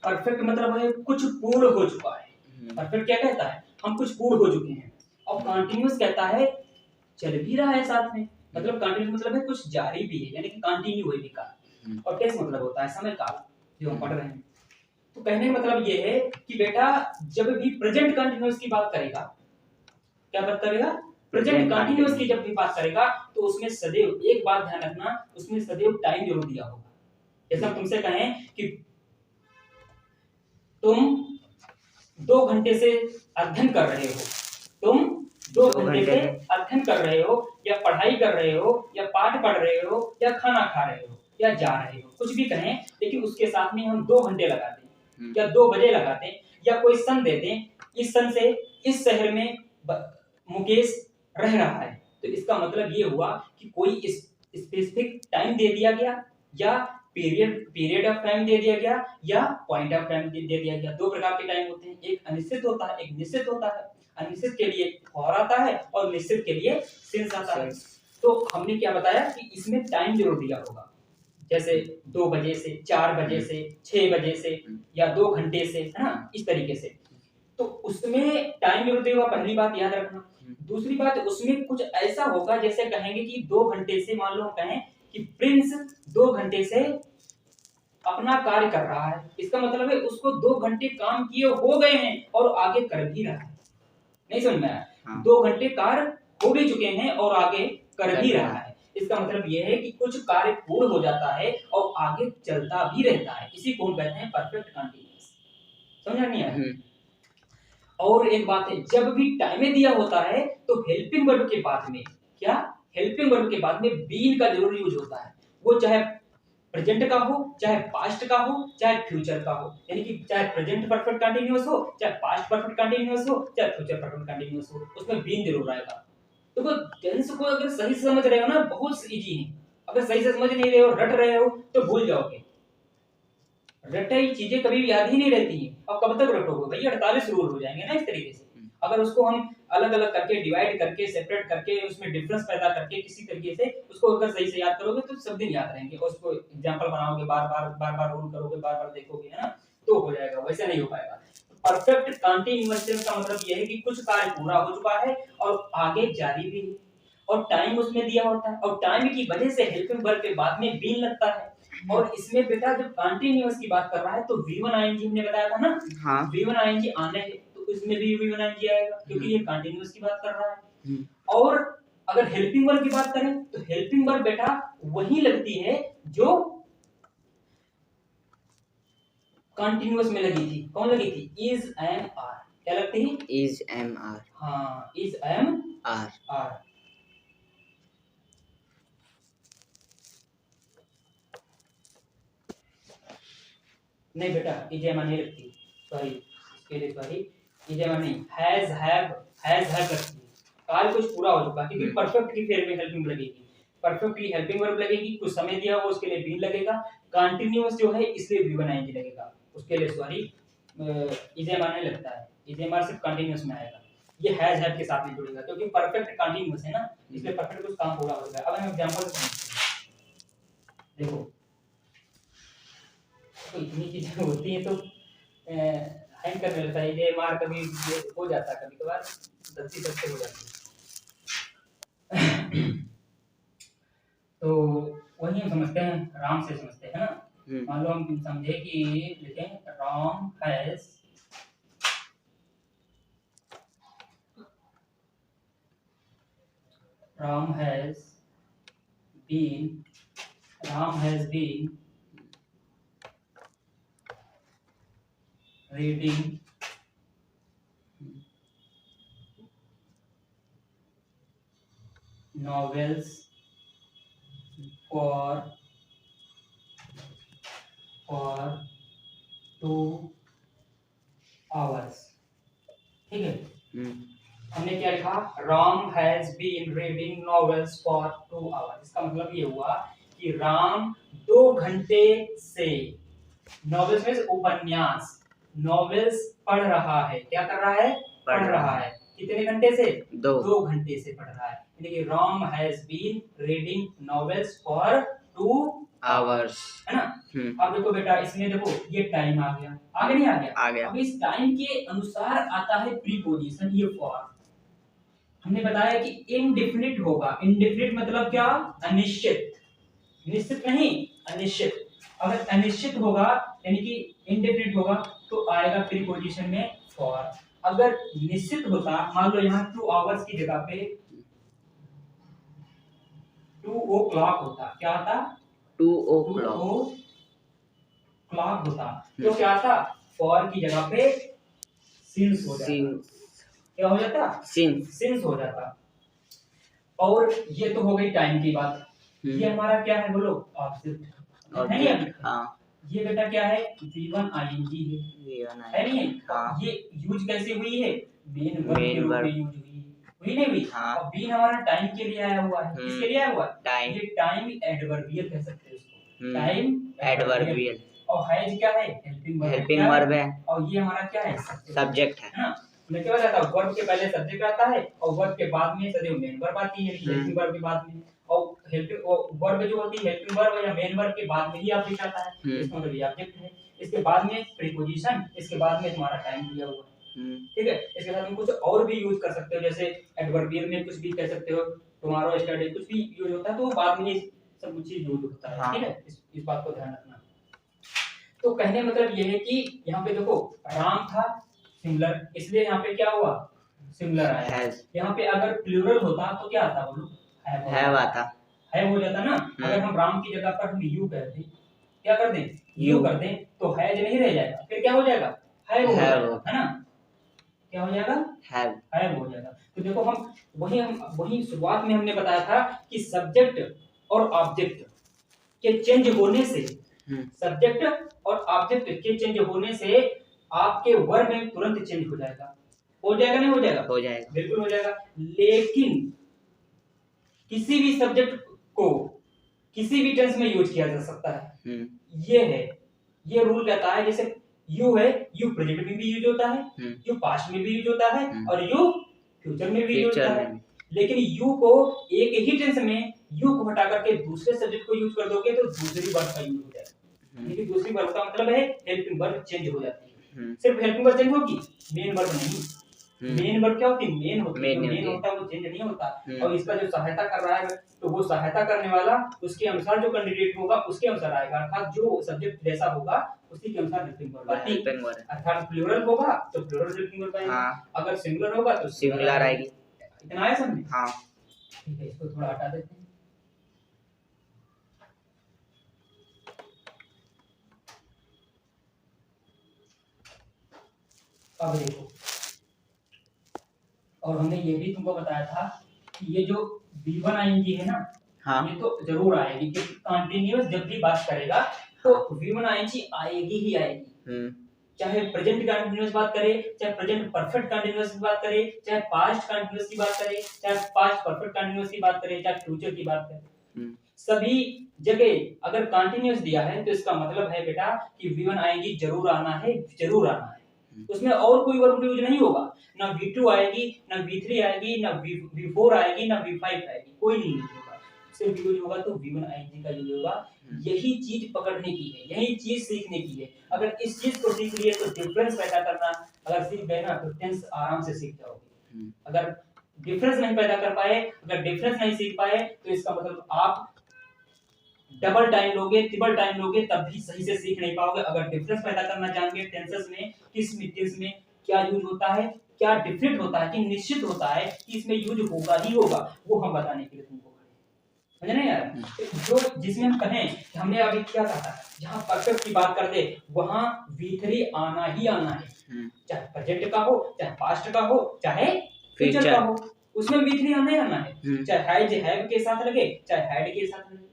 परफेक्ट मतलब है कुछ पूर्ण हो चुका है। परफेक्ट क्या कहता है, हम कुछ पूर्ण हो चुके हैं। और कंटीन्यूअस कहता है चल भी रहा है साथ में, मतलब कंटीन्यूअस मतलब है कुछ जारी भी है, यानी कि कंटिन्यू है भी कार्य। और टेंस मतलब होता है समय काल, जो हम पढ़ रहे हैं। तो कहने का मतलब ये है कि बेटा जब भी प्रेजेंट कंटीन्यूअस की बात करेगा, क्या बात करेगा, प्रेजेंट कंटीन्यूअस की जब भी बात करेगा तो उसमें सदैव एक बात ध्यान रखना, उसमें सदैव टाइम जरूर दिया होगा। जैसे हम तुमसे कहें कि तुम 2 घंटे से अध्ययन कर रहे हो, तुम 2 घंटे से अध्ययन कर रहे हो, या पढ़ाई कर रहे हो, या पाठ पढ़ रहे हो, या खाना खा रहे हो, या जा रहे हो, कुछ भी कहें, लेकिन उसके साथ में हम 2 घंटे लगा दें या 2 बजे लगा दें, या कोई सन दे दें, इस सन से इस शहर में मुकेश रह रहा है, तो इसका मतलब ये हुआ कि कोई स्पेसिफिक टाइम दे दिया गया, या पीरियड ऑफ टाइम दे दिया गया, या पॉइंट ऑफ टाइम दे दिया गया। 2 प्रकार के टाइम होते हैं, एक अनिश्चित होता है, एक निश्चित होता है। अनिश्चित के लिए फॉर आता है और निश्चित के लिए सिंस आता है। तो हमने क्या बताया कि इसमें टाइम जरूर दिया होगा, जैसे 2 बजे से, 4 बजे से, 6 बजे से, या 2 घंटे से, है ना, इस तरीके से। तो उसमें टाइम जरूर दिया होगा, पहली बात याद रखना। दूसरी बात, उसमें कुछ ऐसा होगा जैसे कहेंगे कि 2 घंटे से, मान लो कहें कि प्रिंस 2 घंटे से अपना कार्य कर रहा है, इसका मतलब है उसको 2 घंटे काम किए हो गए हैं और आगे कर भी रहा है। नहीं समझ में आया? 2 घंटे कार्य हो भी चुके हैं और आगे कर भी रहा है। इसका मतलब यह है कि कुछ कार्य पूर्ण हो जाता है और आगे चलता भी रहता है, इसी को हम कहते हैं परफेक्ट कंटीन्यूअस। समझ नहीं आया? और एक बात है, जब भी टाइम दिया होता है तो हेल्पिंग वर्ब के बाद में, क्या हेल्पिंग वर्ब के बाद में बीन का जरूर यूज होता है। वो चाहे प्रेजेंट का हो, चाहे पास्ट का हो, चाहे फ्यूचर का हो, यानी कि चाहे प्रेजेंट परफेक्ट कंटीन्यूअस हो, चाहे पास्ट परफेक्ट कंटीन्यूअस हो, चाहे फ्यूचर परफेक्ट कंटीन्यूअस हो, उसमें बीन जरूर आएगा। देखो टेंस को अगर सही से समझ रहे हो ना, बहुत इजी है। अगर सही से समझ नहीं रहे हो, रट रहे हो, तो भूल जाओगे। रटाई चीजें कभी भी याद ही नहीं रहती हैं, और कब तक रटोगे भैया? 48 रूल हो जाएंगे ना इस तरीके से। अगर उसको हम अलग अलग करके, डिवाइड करके, सेपरेट करके, उसमें डिफरेंस पैदा करके किसी तरीके से उसको अगर सही से याद करोगे तो सब दिन याद रहेंगे। उसको एग्जांपल बनाओगे, बार बार रूल करोगे, बार बार देखोगे, है ना, तो हो जाएगा। वैसे नहीं हो पाएगा। परफेक्ट कंटीन्यूअस टेंस का मतलब यह है कि कुछ कार्य पूरा हो चुका है और आगे जारी भी है, और टाइम उसमें दिया होता है, और टाइम की वजह से हेल्पिंग वर्ब के बाद में बीन लगता है। और इसमें बेटा जब कंटीन्यूअस की बात कर रहा है तो V1 ing हमने बताया था ना, V1 ing आने है, तो इसमें भी V1 ing आएगा, क्योंकि ये कंटीन्यूअस की बात कर रहा है। और अगर हेल्पिंग वर्ब की बात करें तो हेल्पिंग वर्ब बेटा वही लगती है जो कंटिन्यूअस में लगी थी। कौन लगी थी? Is am are. क्या लगती है? Is am are. हाँ, इज एम आर। आर। नहीं बेटा, इज एम आर नहीं लगती, सॉरी, इसके लिए सॉरी, इज एम आर नहीं, हैज लगती है। काल कुछ पूरा हो चुका, क्योंकि परफेक्ट की फेर में हेल्पिंग लगेगी, परफेक्ट की हेल्पिंग वर्ब लगेगी, कुछ समय दिया हो उसके लिए बीन लगेगा, कंटीन्यूअस जो है इसलिए भी बनाएंगे लगेगा, उसके लिए सॉरी इज एम आर नहीं लगता है, इज एम आर सिर्फ कंटीन्यूअस में आएगा, ये हैव के साथ नहीं जुड़ेगा, क्योंकि परफेक्ट कंटीन्यूअस है ना, इसलिए परफेक्ट कुछ काम पूरा होगा। अब हम एग्जांपल समझते हैं। देखो तो इतनी चीजें होती हैं तो हैंग करने लगता है, ये मार कभी ये हो जाता है, कभी कभार गलती से हो जाती है। तो वही हम समझते हैं, राम से समझते हैं ना। मान लो हम समझे कि लिखें Ram has been reading novels for 2 hours। ठीक है, हमने क्या लिखा? Ram has been reading novels for 2 hours. इसका मतलब ये हुआ कि राम 2 घंटे से, नॉवेल्स में उपन्यास, नॉवेल्स पढ़ रहा है। क्या कर रहा है? पढ़ रहा है। कितने घंटे से? 2 घंटे से पढ़ रहा है। यानी कि Ram has been reading novels for 2 hours, है ना। अब देखो बेटा, इसमें देखो ये टाइम आ गया, आगे नहीं आ गया? आ गया। अब इस टाइम के अनुसार आता है प्रीपोजिशन, ये फॉर। हमने बताया कि इनडेफिनिट होगा। इनडेफिनिट मतलब क्या? अनिश्चित, निश्चित नहीं, अनिश्चित। अगर अनिश्चित होगा यानी कि इनडेफिनिट होगा तो आएगा प्रीपोजिशन में फॉर। अगर निश्चित होता, मान लो यहाँ 2 आवर्स की जगह पे 2 o'clock होता, क्या आता? 2 o'clock होता तो क्या आता? फॉर की जगह पे सिंस हो जाता। क्या हो जाता? सिंस हो जाता। और ये तो हो गई टाइम की बात। ये हमारा क्या है बोलो? ऑब्जेक्ट। हाँ, ये बेटा क्या है? V1 ing है नहीं? हाँ। ये यूज कैसे हुई है? मेन वर्ब के रूप में यूज हुई नहीं हुई? हाँ। और बीन हमारा टाइम के लिए आया हुआ है। किसके लिए आया हुआ है? टाइम। ये टाइम एडवर्बियल कह सकते हैं इसको, टाइम एडवर्बियल। और हैज क्या है? हेल्पिंग वर्ब है। और ये हमारा क्या है? सब्जेक्ट है ना। मैं क्या बताता हूं, वर्ब के पहले सब्जेक्ट आता है और वर्ब के बाद में सदैव मेन वर्ब आती है, हेल्पिंग वर्ब के बाद में। और हेल्पिंग वर्ब जो होती है, हेल्पिंग वर्ब या मेन वर्ब के बाद में ही ऑब्जेक्ट आता है, इसका मतलब ये ऑब्जेक्ट है। इसके बाद में प्रीपोजिशन, इसके बाद में तुम्हारा टाइम दिया हुआ है। ठीक है, इसके साथ हम कुछ और भी यूज कर सकते हो, जैसे एडवर्बियल में कुछ भी कह सकते हो, टुमारो, स्टडी, कुछ भी यूज होता है तो बाद में सब कुछ यूज होता है। ठीक है, इस बात को ध्यान रखना। तो कहने मतलब ये है कि यहाँ पे देखो राम था सिंगुलर, इसलिए यहाँ पे क्या हुआ? सिंगुलर आया। यहाँ पे अगर प्लूरल होता तो क्या आता बोलो? हैव आता, हैव हो जाता ना। अगर हम राम की जगह पर हम यू कर दें, क्या कर दें? यू कर दें तो हैज नहीं रह जाएगा, फिर क्या हो जाएगा? हैव हो जाएगा, है ना। क्या हो जाएगा? हैव हो जाएगा। तो देखो हम वही शुरुआत में हमने बताया था कि सब्जेक्ट और ऑब्जेक्ट के चेंज होने से, सब्जेक्ट और ऑब्जेक्ट के चेंज होने से आपके वर्ब में तुरंत चेंज हो जाएगा। हो जाएगा नहीं हो जाएगा? हो जाएगा, बिल्कुल हो जाएगा। लेकिन किसी भी सब्जेक्ट को किसी भी टेंस में यूज किया जा सकता है। ये है, ये रूल कहता है। जैसे यू है, यू प्रेजेंट में भी यूज होता है, यू पास्ट में भी यूज होता है और यू फ्यूचर में भी यूज होता है। लेकिन यू को एक ही टेंस में यू को हटा करके दूसरे सब्जेक्ट को यूज कर दोगे तो दूसरी वर्ब का यूज हो जाएगा। लेकिन दूसरी वर्ब का मतलब है हेल्पिंग वर्ब चेंज हो जाती है। सिर्फ हेल्पिंग वर्ब चेंज होगी, मेन वर्ब नहीं। मेन वर्ब क्या होती है? मेन होती है, मेन होता है वो चेंज नहीं होता। और इसका जो सहायता कर रहा है तो वो सहायता करने वाला उसके अनुसार जो कैंडिडेट होगा उसके अनुसार आएगा, अर्थात जो सब्जेक्ट जैसा होगा उसी के अनुसार हेल्पिंग वर्ब आती है। अर्थात प्लूरल होगा तो प्लूरल हेल्पिंग वर्ब आएगी, अगर सिंगुलर होगा तो सिंगुलर आएगी। इतना आया समझ? हाँ। ठीक है, इसको थोड़ा हटा देते हैं। अब देखो, और हमने ये भी तुमको बताया था कि ये जो V1 है ना, हाँ ये तो जरूर आएगी, क्योंकि कंटिन्यूअस जब भी बात करेगा तो V1 आएगी ही आएगी। चाहे प्रेजेंट कंटिन्यूअस बात करे, चाहे प्रेजेंट परफेक्ट कंटिन्यूअस की बात करे, चाहे पास्ट कंटिन्यूअस की बात करे, चाहे पास्ट परफेक्ट कंटिन्यूअस की बात करे, चाहे फ्यूचर की बात करे, सभी जगह अगर कंटिन्यूअस दिया है तो इसका मतलब है बेटा कि V1 जरूर आना है, जरूर आना है। उसमें और कोई वर्ब यूज नहीं होगा, ना V2 आएगी, ना V3 आएगी, ना V4 आएगी, ना V5 आएगी, कोई नहीं यूज होगा। सिर्फ यूज होगा तो V1 का यूज होगा। यही चीज पकड़ने की है, यही चीज सीखने की है। अगर इस चीज को सीख लिए तो डिफरेंस पैदा करना, अगर सीख गए ना तो टेंस आराम से सीख जाओगे। अगर डिफरेंस नहीं पैदा कर पाए, अगर डिफरेंस नहीं सीख पाए, तो इसका मतलब आप डबल टाइम लोगे, ट्रिपल टाइम लोगे, तब भी सही से सीख नहीं पाओगे। अगर डिफरेंस पैदा करना चाहेंगे टेंसेस में, किस टेंस में क्या यूज होता है, क्या डिफरेंट होता है, कि निश्चित होता है कि इसमें यूज होगा ही होगा, वो हम बताने के लिए तुमको समझ नहीं आ रहा। जो जिसमें हम कहें कि हमने अभी क्या कहा, जहां परफेक्ट की बात करते वहां V3 आना ही आना है, चाहे प्रेजेंट का हो, चाहे पास्ट का हो, चाहे फ्यूचर का हो, उसमें V3 आना ही आना है। चाहे हैव के साथ लगे, चाहे हैड के साथ लगे।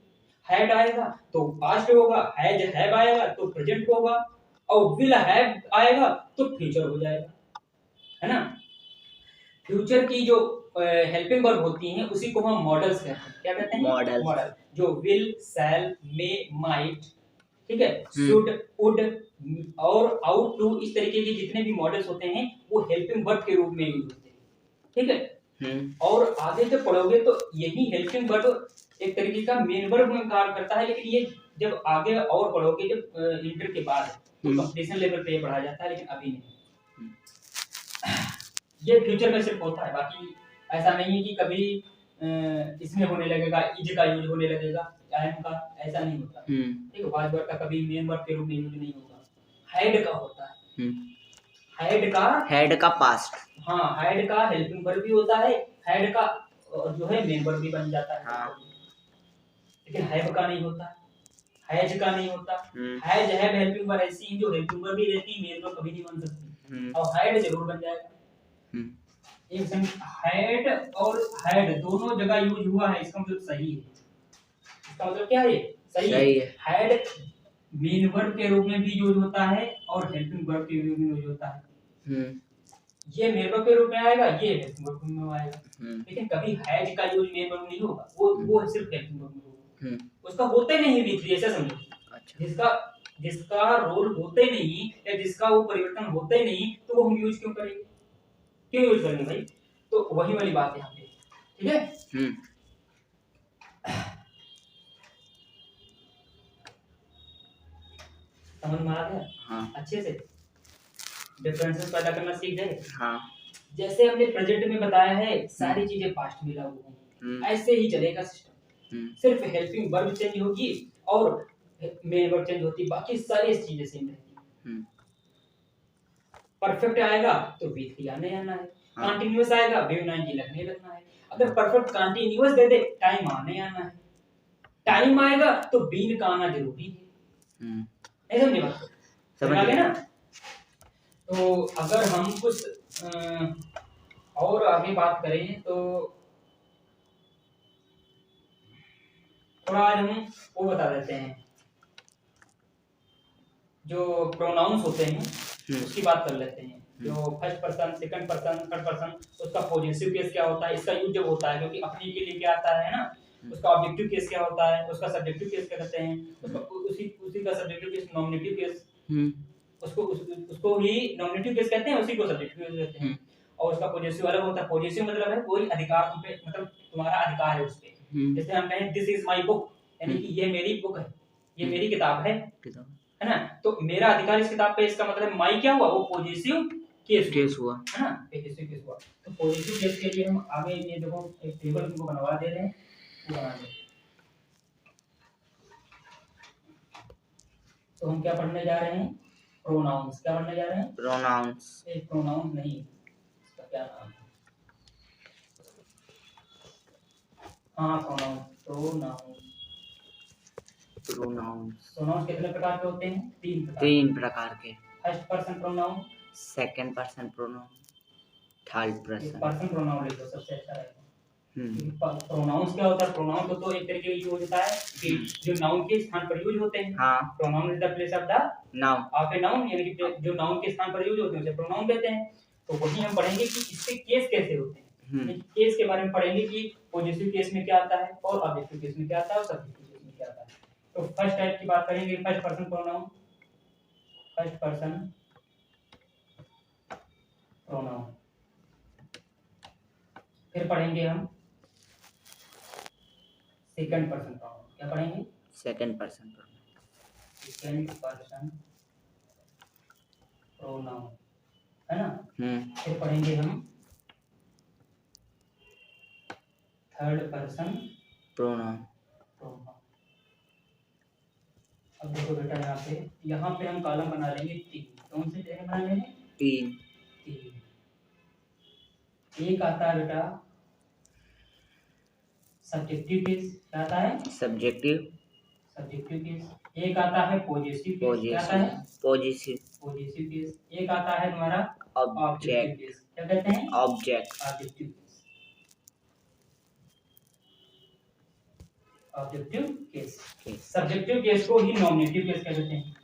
हैड आएगा तो पास्ट होगा, हैव आएगा तो प्रेजेंट होगा, और विल हैव आएगा तो फ्यूचर हो जाएगा, है ना। फ्यूचर की जो हेल्पिंग वर्ब होती हैं उसी को हम मॉडल्स कहते हैं। क्या कहते हैं? मॉडल। जो विल, शैल, मे, माइट, ठीक है, शुड, वुड और आउट टू, इस तरीके के जितने भी मॉडल्स होते हैं वो हेल्पिंग वर्ब के रूप में यूज होते हैं, ठीक है। और आगे जब पढ़ोगे तो यही हेल्पिंग वर्ब एक तरीके का मेन वर्ब में कार्य करता है, लेकिन ये जब आगे और पढ़ोगे, जब इंटर के बाद तो कंपटीशन लेवल पे पढ़ा जाता है, लेकिन अभी नहीं। ये फ्यूचर में सिर्फ होता है, बाकी ऐसा नहीं है कि कभी इसमें होने लगेगा, इज का यूज होने लगेगा, टाइम का, ऐसा नहीं होता। ठीक है, वाज वर्ब का कभी मेन वर्ब के रूप में यूज नहीं होगा। हेड का होता है, हेड का पास्ट, हाँ, हेड का हेल्पिंग वर्ब भी होता है, हेड का जो है मेन वर्ब भी बन जाता है। हाँ। लेकिन हैव का नहीं होता, हैज का नहीं होता। हैज हैव हेल्पिंग वर्ब ऐसी हैं जो हेल्पिंग वर्ब भी रहती है, मेन वर्ब कभी नहीं बन सकती, और हैड जरूर बन जाएगा। एक सेकंड, हैड और हैड दोनों जगह यूज हुआ है, इसका मतलब सही है। इसका मतलब क्या है? सही है। हैड मेन वर्ब के रूप में भी यूज होता है और हेल्पिंग वर्ब के रूप में यूज होता है। ये मेन वर्ब के रूप में आएगा, ये हेल्पिंग वर्ब में आएगा, लेकिन कभी हैज का यूज मेन वर्ब नहीं होगा, वो सिर्फ हेल्पिंग वर्ब में होगा। उसका होते नहीं V3, ऐसा समझो। अच्छा। जिसका रोल होते नहीं या जिसका वो परिवर्तन होते नहीं, तो वो हम यूज क्यों करेंगे, क्यों यूज करेंगे भाई? तो वही वाली बात है यहाँ पे, ठीक है। समझ में आ गया? हाँ। अच्छे से डिफरेंसेस पैदा करना सीख गए। हाँ। जैसे हमने प्रेजेंट में बताया है, सारी चीजें पास्ट में लागू होंगी, ऐसे ही चलेगा सिस्टम। सिर्फ हेल्पिंग वर्ब चेंज होगी और मेन वर्ब चेंज होती, बाकी सारी चीजें सेम रहेंगी। परफेक्ट आएगा तो V3 आने आना है, कंटीन्यूअस आएगा V9 लगने लगना है। अगर परफेक्ट कंटीन्यूअस दे दे, टाइम आने आना है, टाइम आएगा तो बीन का आना जरूरी है। ऐसा नहीं बात समझ आ गया ना। तो अगर हम कुछ और आगे बात करें तो थोड़ा आज हम वो बता देते हैं, जो प्रोनाउंस होते हैं उसकी बात कर लेते हैं। जो first person, second person, third person, उसका पॉजिटिव केस क्या होता है, इसका यूज जब होता है, क्योंकि अपने के लिए क्या आता है ना, उसका ऑब्जेक्टिव केस क्या होता है, उसका सब्जेक्टिव केस क्या कहते हैं, उसका उसी का सब्जेक्टिव केस नॉमिनेटिव केस, उसको ही नॉमिनेटिव केस कहते हैं, उसी को सब्जेक्टिव केस कहते हैं। और उसका पॉजिटिव अलग होता है। पॉजिटिव मतलब है कोई अधिकार तुम पे, मतलब तुम्हारा अधिकार है उस पे। जैसे हम कहें दिस इज माय बुक, यानी कि ये मेरी बुक है, ये मेरी किताब है ना। तो मेरा अधिकार इस किताब पे, इसका मतलब माई क्या हुआ, वो पॉजिटिव केस हुआ, है ना, पॉजिटिव केस हुआ। तो पॉजिटिव केस के लिए हम आगे ये देखो एक टेबल तुमको बनवा दे रहे हैं, वो बना दो। तो हम क्या पढ़ने जा रहे हैं, प्रोनाउंस। क्या पढ़ने जा रहे हैं? प्रोनाउंस। एक प्रोनाउंस नहीं, इसका क्या नाम है, हाँ प्रोनाउन, प्रोनाउन। प्रोनाउंस प्रोनाउन कितने प्रकार के होते हैं? 3 प्रकार। 3 प्रकार के। First person pronoun, second person pronoun, third person. Person pronoun ले लो, सबसे अच्छा रहेगा। हम्म प्रोनाउंस क्या होता है? प्रोनाउन तो एक तरीके का यूज होता है कि जो नाउन के स्थान पर यूज होते हैं। हाँ pronoun is the place of the noun of a noun, यानी कि जो नाउन के स्थान पर यूज होते हैं उसे प्रोनाउन कहते हैं। तो वही हम पढ़ेंगे कि इसके केस कैसे होते हैं। केस के बारे में पढ़ेंगे कि पॉजिटिव केस में क्या आता है और ऑब्जेक्टिव केस में क्या आता है और सब्जेक्टिव केस में क्या आता है। तो फर्स्ट टाइप की बात करेंगे, first person pronoun. First person pronoun. फिर पढ़ेंगे हम सेकंड पर्सन प्रोनाउन। क्या पढ़ेंगे? Second person pronoun. Second person pronoun, है ना। फिर पढ़ेंगे हम थर्ड पर्सन प्रोनाउन। प्रोनाउन। अब देखो बेटा, यहाँ पे हम कॉलम बना लेंगे 3। कौन से जगह बना लेंगे? 3। एक आता है बेटा सब्जेक्टिव केस। क्या आता है? Subjective case. एक आता है पॉजिटिव केस। क्या आता है? Positive case. एक आता है तुम्हारा ऑब्जेक्टिव केस। क्या कहते हैं? Objective case. सब्जेक्टिव केस को ही नॉमिनेटिव केस कहते हैं।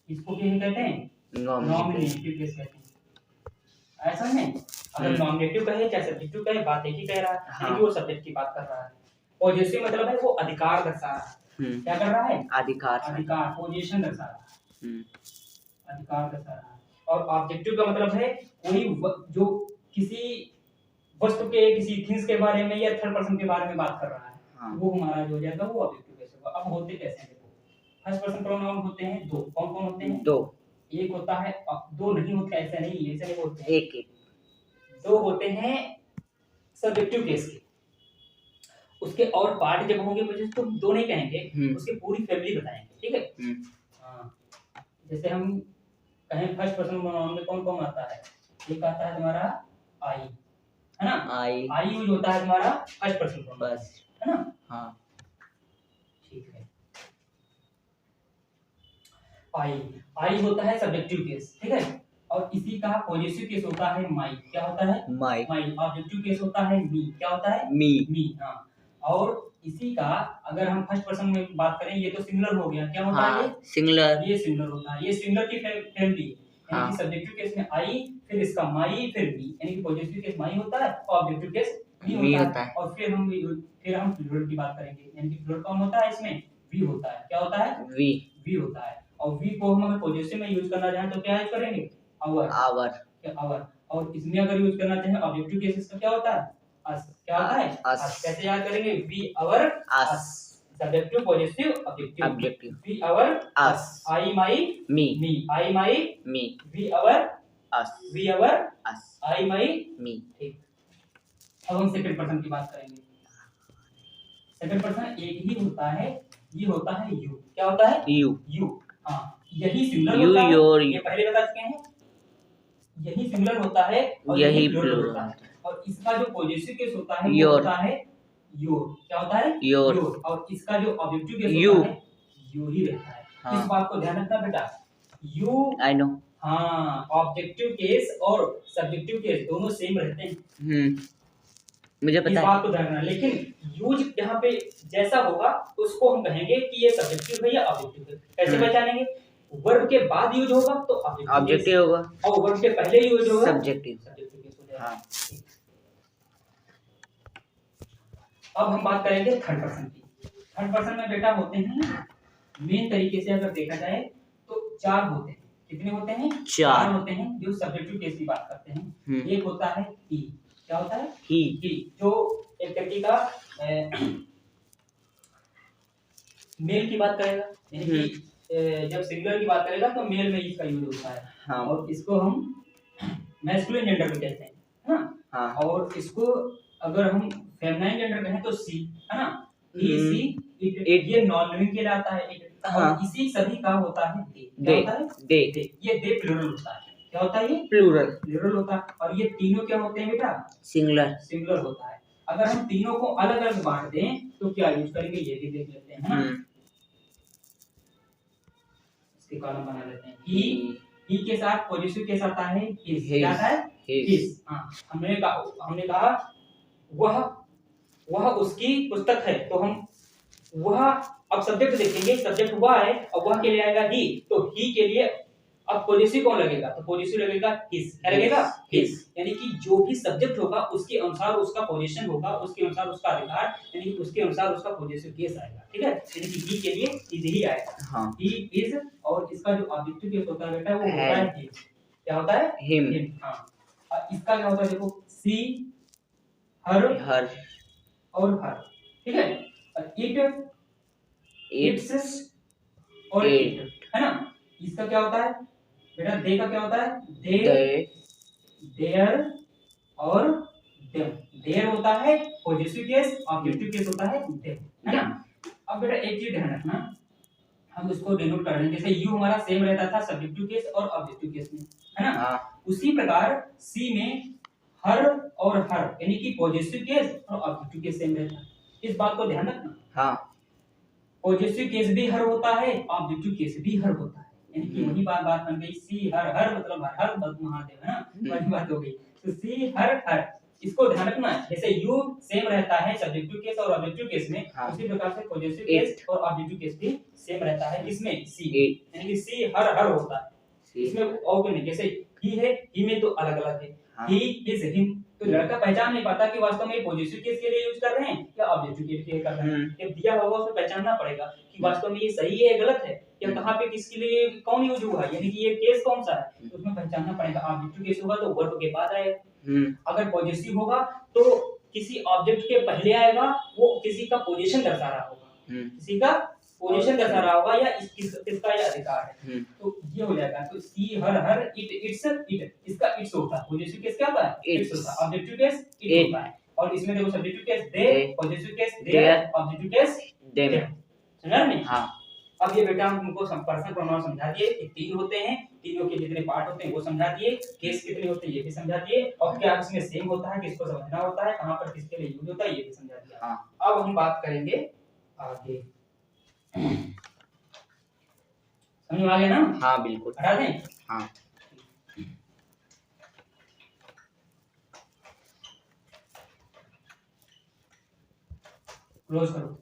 इसको क्या कहते हैं? नॉमिनेटिव केस कहते हैं। ऐसा है, अगर नॉमिनेटिव कहे चाहे सब्जेक्टिव कहे, बात एक ही कह रहा है। हाँ। वो सब्जेक्ट की बात कर रहा है। पॉजिटिव मतलब है वो अधिकार दर्शा रहा है। क्या कर रहा है? अधिकार पोजीशन दर्शा रहा है। अधिकार दर्शा रहा है। और ऑब्जेक्टिव का मतलब है कोई जो किसी वस्तु के, किसी थिंग्स के बारे में या थर्ड पर्सन के बारे में बात कर रहा है। हाँ। वो हमारा जो हो जाएगा वो ऑब्जेक्टिव केस होगा। अब होते कैसे हैं देखो। फर्स्ट पर्सन प्रोनाउन होते हैं 2। कौन कौन होते हैं? 2। एक होता है, 2 नहीं होते, ऐसा नहीं होते हैं। एक 2 होते हैं सब्जेक्टिव केस के। उसके और पार्ट जब होंगे मुझे तो 2 नहीं कहेंगे, उसकी पूरी फैमिली बताएंगे। ठीक है। हाँ, जैसे हम कहें फर्स्ट पर्सन प्रोनाउन में कौन कौन आता है? एक आता है तुम्हारा आई, है ना। आई यूज होता है तुम्हारा फर्स्ट पर्सन प्रोनाउन, है ना। हाँ ठीक है। आई होता है सब्जेक्टिव केस। ठीक है। और इसी का पॉजिटिव केस होता है माई। क्या होता है? माई। ऑब्जेक्टिव केस होता है मी। क्या होता है? मी। हाँ। और इसी का अगर हम फर्स्ट पर्सन में बात करें, ये तो सिंगुलर हो गया। क्या होता है? ये सिंगुलर होता है। ये सिंगुलर की फैमिली, यानी कि सब्जेक्टिव केस में आई, फिर इसका माई, फिर मी, यानी कि पॉजिटिव केस माई होता है और ऑब्जेक्टिव केस मी होता है। और फिर हम प्लूरल की बात करेंगे, यानी कि प्लूरल कौन होता है? इसमें वी होता है। क्या होता है? वी होता है। और वी को हम अगर पॉजिटिव में यूज करना चाहें तो क्या यूज करेंगे? आवर। और इसमें अगर यूज करना चाहें ऑब्जेक्टिव केसेस का क्या होता है? अस। क्या होता है? अस। कैसे याद करेंगे? We our us. Subjective positive objective. We our us. I my me. I my me. We our us. I my me. ठीक। अब हम सेकंड पर्सन की बात करेंगे। सेकंड पर्सन एक ही होता है, ये होता है यू। क्या होता है? यू। हाँ, यही सिंगुलर होता है। ये पहले बता चुके हैं। यही सिंगुलर होता है और यही प्लूरल होता है। और इसका जो पॉजिटिव केस होता है वो होता है योर। क्या होता है? योर। और इसका जो ऑब्जेक्टिव केस होता है यू ही रहता है। हाँ। इस बात को ध्यान रखना बेटा। You, I know. हाँ, ऑब्जेक्टिव केस और सब्जेक्टिव केस दोनों सेम रहते हैं। मुझे पता है। इस बात को ध्यान रखना। लेकिन यूज यहाँ पे जैसा होगा उसको हम कहेंगे कि ये सब्जेक्टिव है या ऑब्जेक्टिव है। कैसे पहचानेंगे? वर्ब के बाद यूज होगा तो ऑब्जेक्टिव होगा, और वर्ब के पहले यूज होगा सब्जेक्टिव केस हो जाएगा। हाँ। अब हम बात करेंगे थर्ड पर्सन की। थर्ड पर्सन में बेटा होते हैं, मेन तरीके से अगर देखा जाए तो 4 होते हैं। कितने होते हैं? 4 होते हैं जो सब्जेक्टिव केस की बात करते हैं। एक होता है ही। क्या होता है? ही, जो एक तरीके का मेल की बात करेगा, यानी कि जब सिंगुलर की बात करेगा तो मेल में इसका यूज होता है। हाँ। और इसको हम मैस्कुलिन जेंडर में कहते हैं, है ना। हाँ। और इसको अगर हम फेमिनाइन जेंडर कहें तो सी, है ना। ही, सी, इट, ये नॉन लिविंग कहलाता है। हाँ। और इसी सभी का होता है दे। क्या होता है? दे। ये दे प्लूरल होता है। क्या होता है? ये प्लूरल होता है। और ये तीनों क्या होते हैं बेटा? सिंगुलर होता है। अगर हम तीनों को अलग अलग बांट दें तो क्या यूज करेंगे ये भी देख लेते हैं, है ना। इसके कॉलम बना लेते हैं। ही के साथ पॉजिटिव केस आता है हिज, क्या आता है हिज। हाँ, हमने कहा वह उसकी पुस्तक है, तो हम वह, अब सब्जेक्ट देखेंगे, सब्जेक्ट वह है और वह के लिए आएगा ही, तो ही के लिए अब पॉजिटिव कौन लगेगा, तो पॉजिटिव लगेगा हिज, क्या लगेगा हिज। यानी कि जो भी सब्जेक्ट होगा उसके अनुसार उसका पोजीशन होगा, उसके अनुसार उसका अधिकार, यानी कि उसके अनुसार उसका पॉजिटिव केस आएगा, ठीक है। यानी कि ही के लिए हिज ही आएगा, ही इज, और इसका जो ऑब्जेक्टिव केस होता है बेटा वो होता है हिज, क्या होता है हिम। हां, और इसका क्या होता है देखो, सी हर और हर, ठीक है। और इट इट्स और इट, है ना। इसका क्या होता है बेटा, दे का क्या होता है दे, देयर और देम। देयर होता है पॉजिटिव केस, ऑब्जेक्टिव केस होता है देम, है ना। अब बेटा एक चीज ध्यान रखना, हम इसको डिनोट कर रहे हैं, जैसे यू हमारा सेम रहता था सब्जेक्टिव केस और ऑब्जेक्टिव केस में, है ना। उसी प्रकार सी में हर और हर यानी कि पॉजिटिव केस और ऑब्जेक्टिव केस सेम रहता है, इस बात को ध्यान रखना। हाँ, पॉजिटिव केस भी हर होता है, ऑब्जेक्टिव केस भी हर होता है, यानी कि वही बात बन गई, सी हर हर मतलब हर महादेव, है ना, वही बात हो गई। तो सी हर हर, इसको ध्यान रखना है, जैसे यू सेम रहता है सब्जेक्टिव केस और ऑब्जेक्टिव केस में, उसी प्रकार से पॉजिटिव केस और ऑब्जेक्टिव केस भी सेम रहता है, इसमें सी, यानी कि सी हर हर होता है, इसमें और कोई नहीं। जैसे ही है, ही में तो अलग अलग है, ही इज हिम, तो लड़का पहचान नहीं पाता कि वास्तव में पॉजिटिव केस के लिए यूज कर रहे हैं या ऑब्जेक्टिव केस के लिए कर रहे हैं। जब दिया होगा उसको पहचानना पड़ेगा कि वास्तव में ये सही है गलत है, या कहां पे किसके लिए कौन यूज हुआ है, यानी कि ये केस कौन सा है, तो उसमें पहचानना पड़ेगा। ऑब्जेक्टिव केस होगा तो वर्ब के बाद आएगा, अगर पॉजिटिव होगा तो किसी ऑब्जेक्ट के पहले आएगा, वो किसी का पोजीशन दर्शा रहा होगा, किसी का पोजीशन दर्शा रहा होगा, या किसका यह अधिकार है, तो ये हो जाएगा। तो सी हर हर इट इट्स इट, इसका इट्स होता है, पॉजिटिव केस क्या होता है इट्स होता है, ऑब्जेक्टिव केस इट होता है। और इसमें देखो subjective case they, positive case their, objective case them, समझा नहीं। हां, अब ये बेटा हम तुमको पर्सनल प्रोनाउन समझा दिए कि तीन होते हैं, तीनों के जितने पार्ट होते हैं वो समझा दिए, केस कितने होते हैं ये भी समझा दिए, और क्या इसमें सेम होता है, किसको समझना होता है, कहां पर किसके लिए यूज होता है ये भी समझा दिया। हां, अब हम बात करेंगे आगे, समझ में आ गया ना। हाँ बिल्कुल, हटा दें। हाँ, क्लोज करो।